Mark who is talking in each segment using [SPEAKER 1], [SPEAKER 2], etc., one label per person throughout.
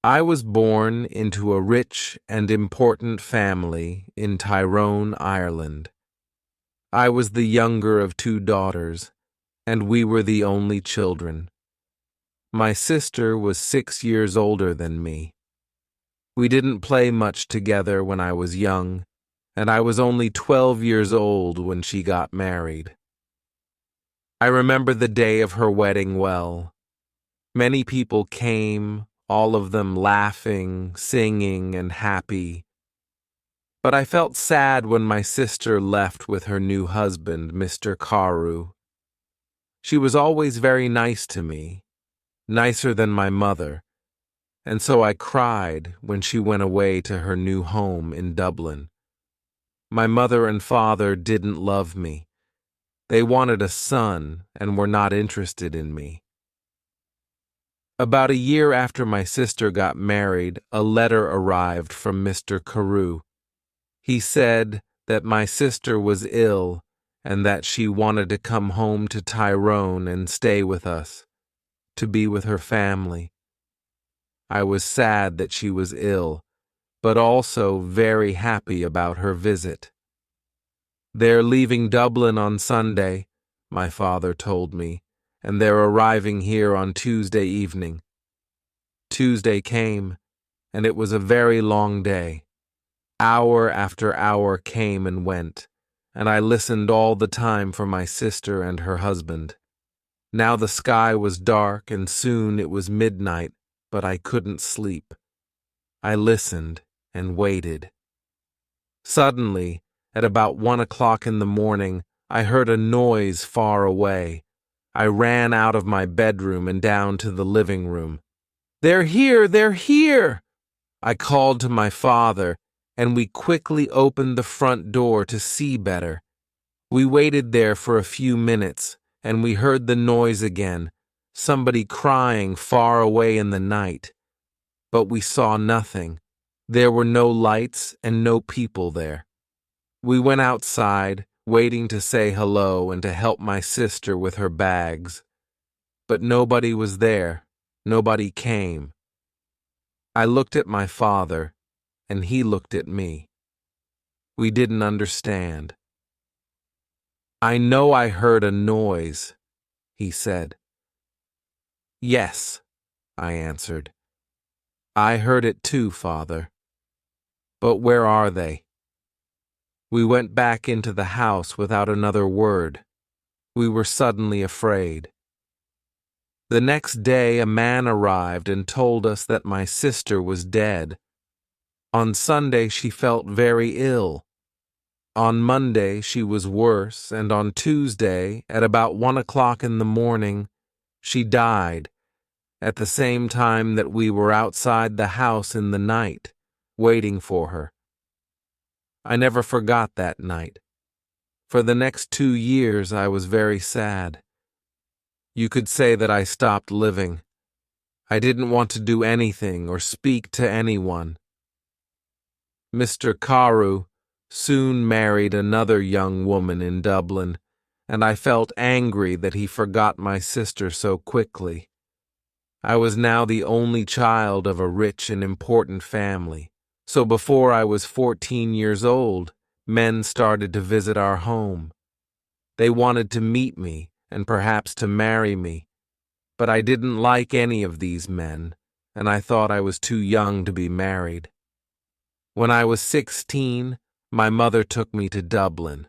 [SPEAKER 1] I was born into a rich and important family in Tyrone, Ireland. I was the younger of two daughters, and we were the only children. My sister was 6 years older than me. We didn't play much together when I was young, and I was only 12 years old when she got married. I remember the day of her wedding well. Many people came, all of them laughing, singing, and happy. But I felt sad when my sister left with her new husband, Mr. Carew. She was always very nice to me, nicer than my mother, and so I cried when she went away to her new home in Dublin. My mother and father didn't love me. They wanted a son and were not interested in me. About a year after my sister got married, a letter arrived from Mr. Carew. He said that my sister was ill and that she wanted to come home to Tyrone and stay with us, to be with her family. I was sad that she was ill, but also very happy about her visit. They're leaving Dublin on Sunday, my father told me, and they're arriving here on Tuesday evening. Tuesday came, and it was a very long day. Hour after hour came and went, and I listened all the time for my sister and her husband. Now the sky was dark, and soon it was midnight, but I couldn't sleep. I listened and waited. Suddenly, at about 1 o'clock in the morning, I heard a noise far away. I ran out of my bedroom and down to the living room. "They're here! They're here!" I called to my father, and we quickly opened the front door to see better. We waited there for a few minutes, and we heard the noise again, somebody crying far away in the night. But we saw nothing. There were no lights and no people there. We went outside, waiting to say hello and to help my sister with her bags. But nobody was there. Nobody came. I looked at my father, and he looked at me. We didn't understand. "I know I heard a noise," he said. "Yes," I answered. "I heard it too, Father. But where are they?" We went back into the house without another word. We were suddenly afraid. The next day a man arrived and told us that my sister was dead. On Sunday she felt very ill. On Monday she was worse, and on Tuesday, at about 1 o'clock in the morning, she died, at the same time that we were outside the house in the night, waiting for her. I never forgot that night. For the next 2 years I was very sad. You could say that I stopped living. I didn't want to do anything or speak to anyone. Mr. Carew soon married another young woman in Dublin, and I felt angry that he forgot my sister so quickly. I was now the only child of a rich and important family. So before I was 14 years old, men started to visit our home. They wanted to meet me and perhaps to marry me, but I didn't like any of these men, and I thought I was too young to be married. When I was 16, my mother took me to Dublin.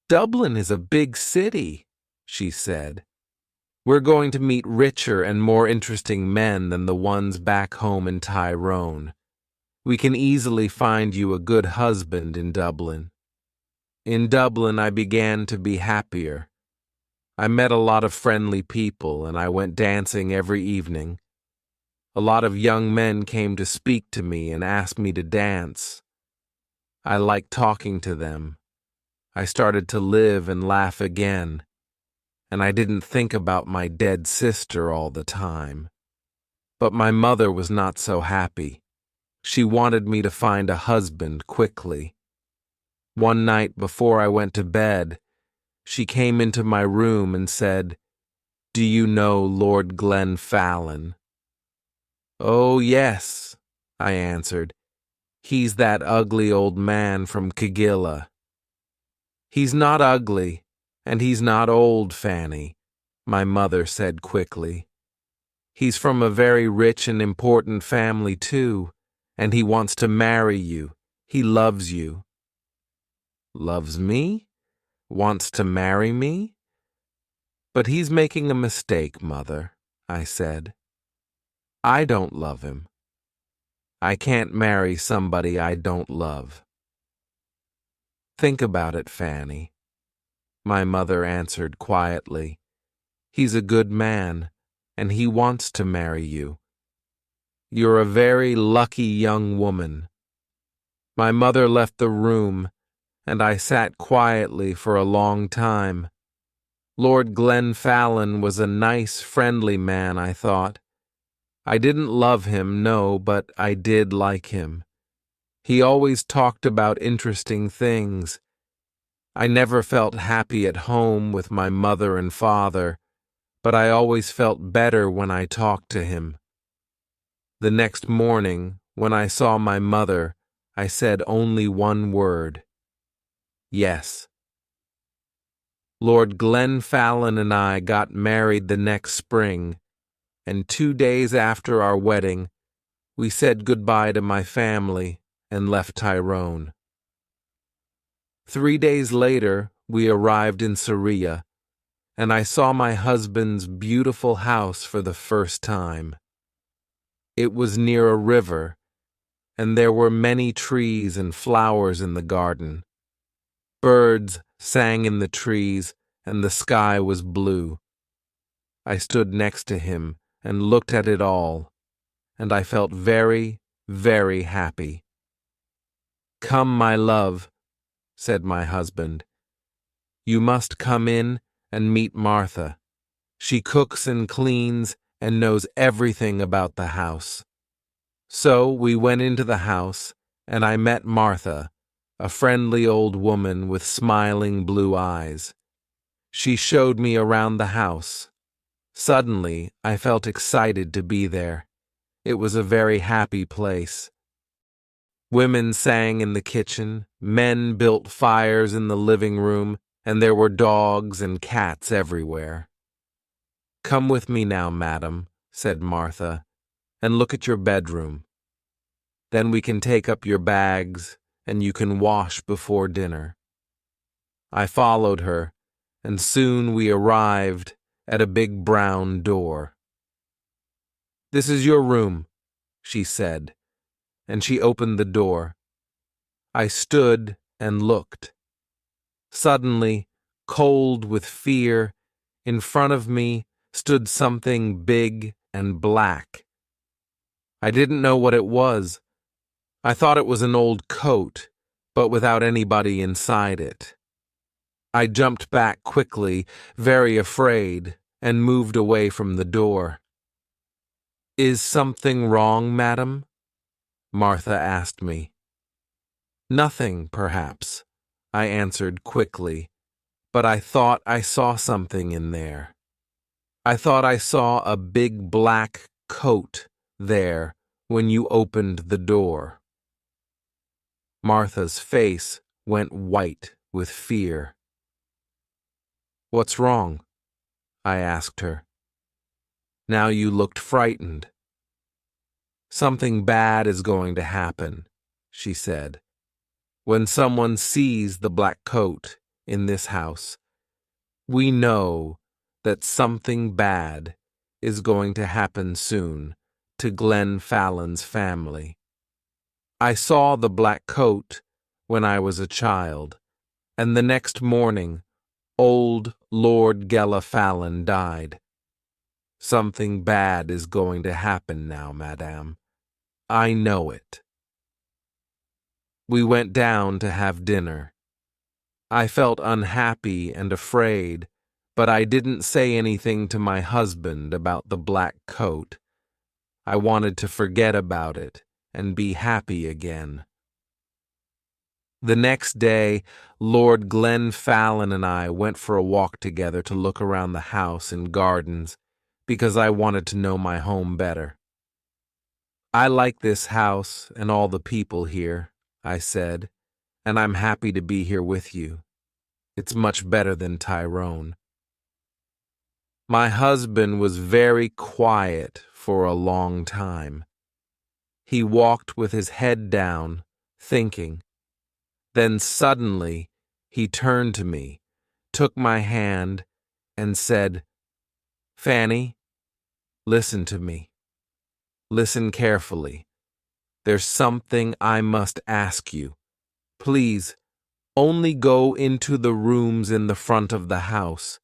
[SPEAKER 1] "Dublin is a big city," she said. "We're going to meet richer and more interesting men than the ones back home in Tyrone. We can easily find you a good husband in Dublin." In Dublin, I began to be happier. I met a lot of friendly people, and I went dancing every evening. A lot of young men came to speak to me and ask me to dance. I liked talking to them. I started to live and laugh again, and I didn't think about my dead sister all the time. But my mother was not so happy. She wanted me to find a husband quickly. One night before I went to bed, she came into my room and said, "Do you know Lord Glen Fallon?" Oh, yes, I answered. He's that ugly old man from Kagilla. He's not ugly, and he's not old, Fanny, my mother said quickly. He's from a very rich and important family, too, and he wants to marry you. He loves you. Loves me? Wants to marry me? But he's making a mistake, Mother, I said. I don't love him. I can't marry somebody I don't love. Think about it, Fanny, my mother answered quietly. He's a good man, and he wants to marry you. You're a very lucky young woman. My mother left the room, and I sat quietly for a long time. Lord Glen Fallon was a nice, friendly man, I thought. I didn't love him, no, but I did like him. He always talked about interesting things. I never felt happy at home with my mother and father, but I always felt better when I talked to him. The next morning, when I saw my mother, I said only one word. Yes. Lord Glen Fallon and I got married the next spring, and 2 days after our wedding, we said goodbye to my family and left Tyrone. 3 days later, we arrived in Syria, and I saw my husband's beautiful house for the first time. It was near a river, and there were many trees and flowers in the garden. Birds sang in the trees, and the sky was blue. I stood next to him and looked at it all, and I felt very, very happy. "Come, my love," said my husband. "You must come in and meet Martha. She cooks and cleans and knows everything about the house." So we went into the house, and I met Martha, a friendly old woman with smiling blue eyes. She showed me around the house. Suddenly, I felt excited to be there. It was a very happy place. Women sang in the kitchen, men built fires in the living room, and there were dogs and cats everywhere. "Come with me now, madam," said Martha, "and look at your bedroom. Then we can take up your bags, and you can wash before dinner." I followed her, and soon we arrived at a big brown door. "This is your room," she said, and she opened the door. I stood and looked. Suddenly, cold with fear, in front of me stood something big and black. I didn't know what it was. I thought it was an old coat, but without anybody inside it. I jumped back quickly, very afraid, and moved away from the door. "Is something wrong, madam?" Martha asked me. "Nothing, perhaps," I answered quickly, but I thought I saw something in there. I thought I saw a big black coat there when you opened the door. Martha's face went white with fear. "What's wrong?" I asked her. Now you looked frightened. "Something bad is going to happen," she said. "When someone sees the black coat in this house, we know that something bad is going to happen soon to Glen Fallon's family. I saw the black coat when I was a child, and the next morning, old Lord Gella Fallon died. Something bad is going to happen now, madame. I know it." We went down to have dinner. I felt unhappy and afraid, but I didn't say anything to my husband about the black coat. I wanted to forget about it and be happy again. The next day, Lord Glen Fallon and I went for a walk together to look around the house and gardens, because I wanted to know my home better. I like this house and all the people here, I said, and I'm happy to be here with you. It's much better than Tyrone. My husband was very quiet for a long time. He walked with his head down, thinking. Then suddenly, he turned to me, took my hand, and said, "Fanny, listen to me. Listen carefully. There's something I must ask you. Please, only go into the rooms in the front of the house.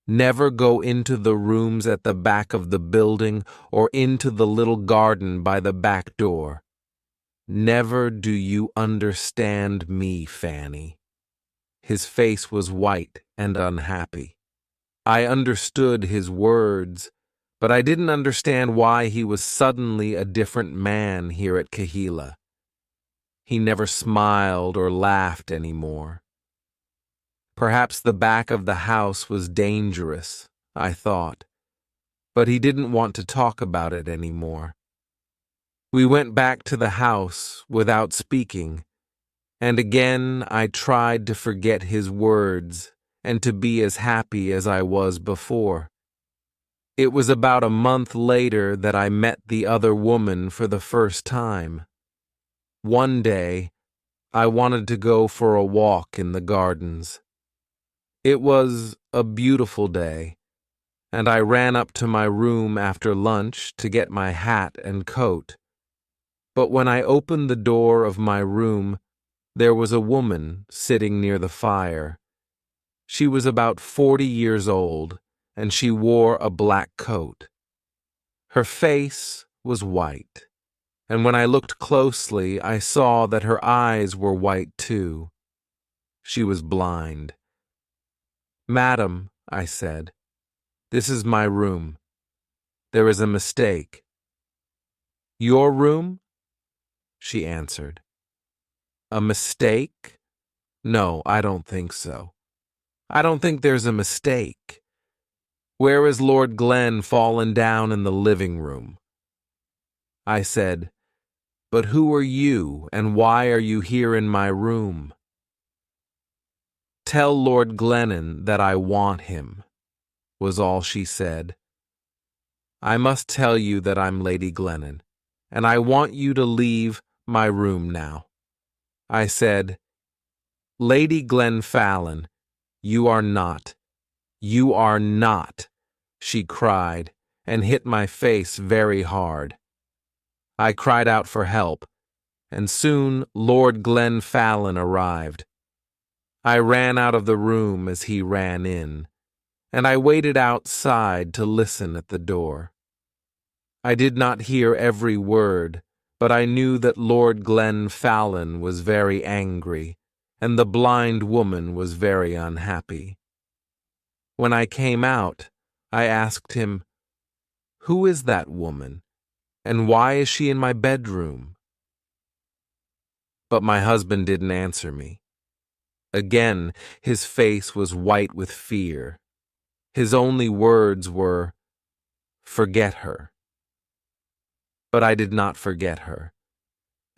[SPEAKER 1] Never go into the rooms at the back of the building or into the little garden by the back door. Never do you understand me, Fanny." His face was white and unhappy. I understood his words, but I didn't understand why he was suddenly a different man here at Kahila. He never smiled or laughed anymore. Perhaps the back of the house was dangerous, I thought, but he didn't want to talk about it anymore. We went back to the house without speaking, and again I tried to forget his words and to be as happy as I was before. It was about a month later that I met the other woman for the first time. One day, I wanted to go for a walk in the gardens. It was a beautiful day, and I ran up to my room after lunch to get my hat and coat. But when I opened the door of my room, there was a woman sitting near the fire. She was about 40 years old, and she wore a black coat. Her face was white, and when I looked closely, I saw that her eyes were white too. She was blind. "Madam," I said, "this is my room. There is a mistake." "Your room?" she answered. "A mistake? No, I don't think so. I don't think there's a mistake. Where is Lord Glen fallen down in the living room?" I said, "But who are you, and why are you here in my room?" "Tell Lord Glennon that I want him," was all she said. "I must tell you that I'm Lady Glennon, and I want you to leave my room now." I said, "Lady Fallon, you are not. You are not," she cried, and hit my face very hard. I cried out for help, and soon Lord Fallon arrived. I ran out of the room as he ran in, and I waited outside to listen at the door. I did not hear every word, but I knew that Lord Fallon was very angry, and the blind woman was very unhappy. When I came out, I asked him, "Who is that woman, and why is she in my bedroom?" But my husband didn't answer me. Again, his face was white with fear. His only words were, "Forget her." But I did not forget her,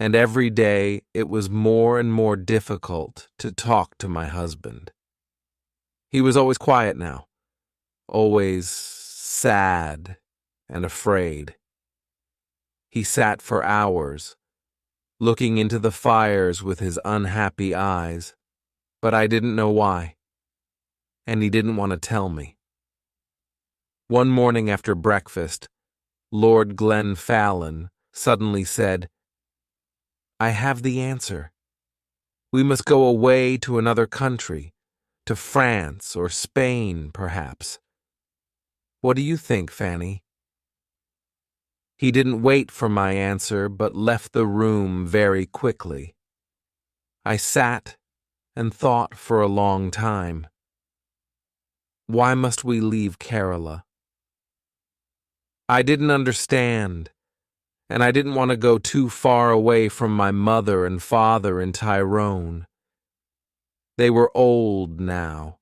[SPEAKER 1] and every day it was more and more difficult to talk to my husband. He was always quiet now, always sad and afraid. He sat for hours, looking into the fires with his unhappy eyes, but I didn't know why, and he didn't want to tell me. One morning after breakfast, Lord Fallon suddenly said, "I have the answer. We must go away to another country, to France or Spain, perhaps. What do you think, Fanny?" He didn't wait for my answer, but left the room very quickly. I sat and thought for a long time. Why must we leave Kerala? I didn't understand, and I didn't want to go too far away from my mother and father in Tyrone. They were old now,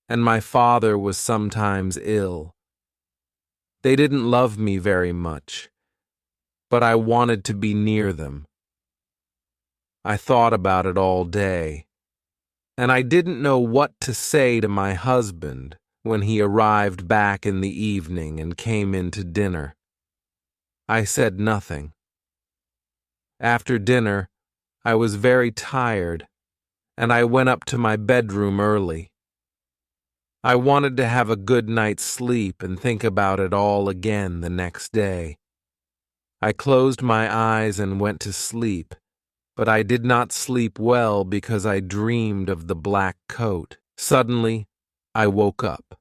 [SPEAKER 1] and my father was sometimes ill. They didn't love me very much, but I wanted to be near them. I thought about it all day, and I didn't know what to say to my husband when he arrived back in the evening and came in to dinner. I said nothing. After dinner, I was very tired, and I went up to my bedroom early. I wanted to have a good night's sleep and think about it all again the next day. I closed my eyes and went to sleep, but I did not sleep well because I dreamed of the black coat. Suddenly, I woke up.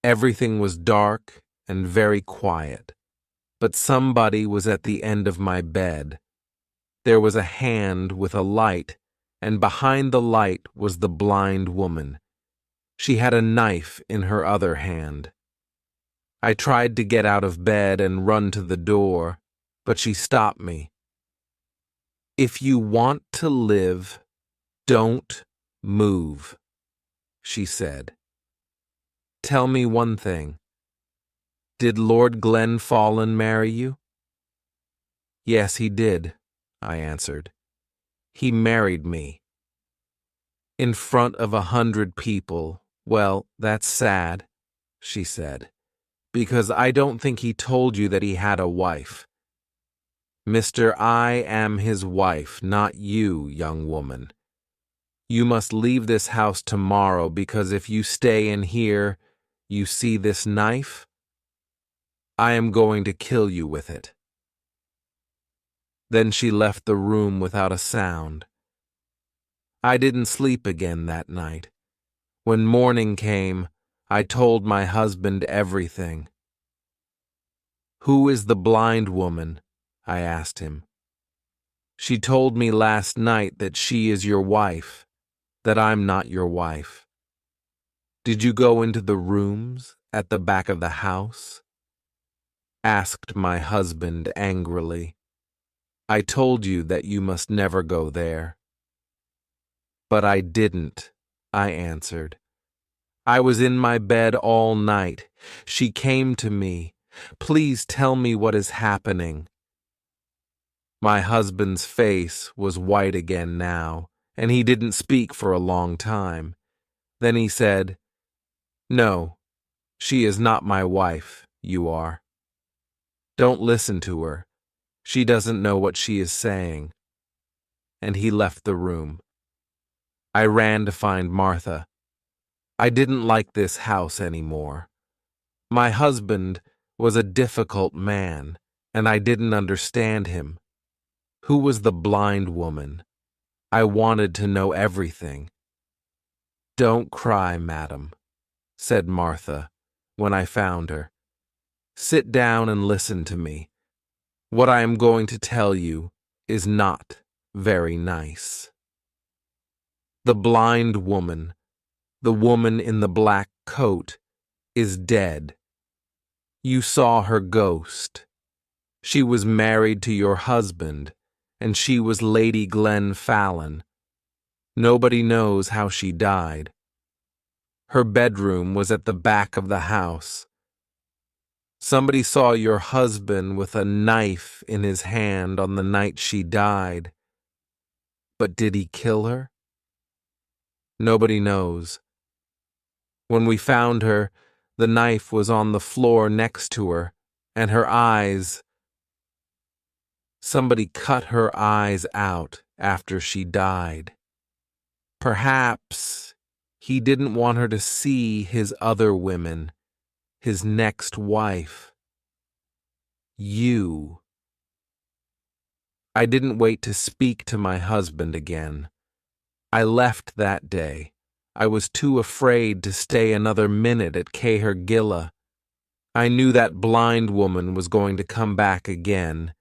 [SPEAKER 1] Everything was dark and very quiet, but somebody was at the end of my bed. There was a hand with a light, and behind the light was the blind woman. She had a knife in her other hand. I tried to get out of bed and run to the door, but she stopped me. "If you want to live, don't move," she said. "Tell me one thing. Did Lord Glen Fallon marry you?" "Yes, he did," I answered. "He married me." "In front of 100 people. Well, that's sad," she said, "because I don't think he told you that he had a wife. Mister, I am his wife, not you, young woman. You must leave this house tomorrow, because if you stay in here, you see this knife? I am going to kill you with it." Then she left the room without a sound. I didn't sleep again that night. When morning came, I told my husband everything. "Who is the blind woman?" I asked him. "She told me last night that she is your wife, that I'm not your wife." "Did you go into the rooms at the back of the house?" asked my husband angrily. "I told you that you must never go there." "But I didn't," I answered. "I was in my bed all night. She came to me. Please tell me what is happening." My husband's face was white again now, and he didn't speak for a long time. Then he said, "No, she is not my wife, you are. Don't listen to her. She doesn't know what she is saying." And he left the room. I ran to find Martha. I didn't like this house anymore. My husband was a difficult man, and I didn't understand him. Who was the blind woman? I wanted to know everything. "Don't cry, madam," said Martha when I found her. "Sit down and listen to me. What I am going to tell you is not very nice. The blind woman, the woman in the black coat, is dead. You saw her ghost. She was married to your husband, and she was Lady Glen Fallon. Nobody knows how she died. Her bedroom was at the back of the house. Somebody saw your husband with a knife in his hand on the night she died. But did he kill her? Nobody knows. When we found her, the knife was on the floor next to her, and her eyes. Somebody cut her eyes out after she died. Perhaps he didn't want her to see his other women, his next wife. You. I didn't wait to speak to my husband again. I left that day. I was too afraid to stay another minute at Cahergilla. I knew that blind woman was going to come back again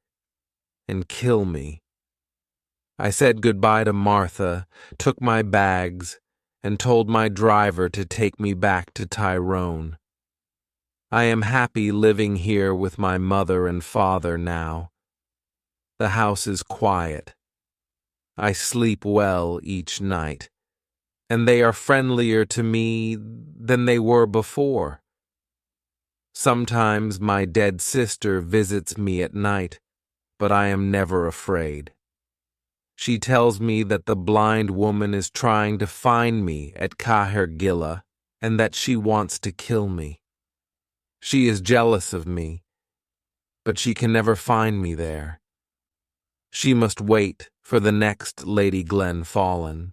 [SPEAKER 1] and kill me. I said goodbye to Martha, took my bags, and told my driver to take me back to Tyrone. I am happy living here with my mother and father now. The house is quiet. I sleep well each night, and they are friendlier to me than they were before. Sometimes my dead sister visits me at night. but I am never afraid. She tells me that the blind woman is trying to find me at Cahergilla and that she wants to kill me. She is jealous of me, but she can never find me there. She must wait for the next Lady Fallon.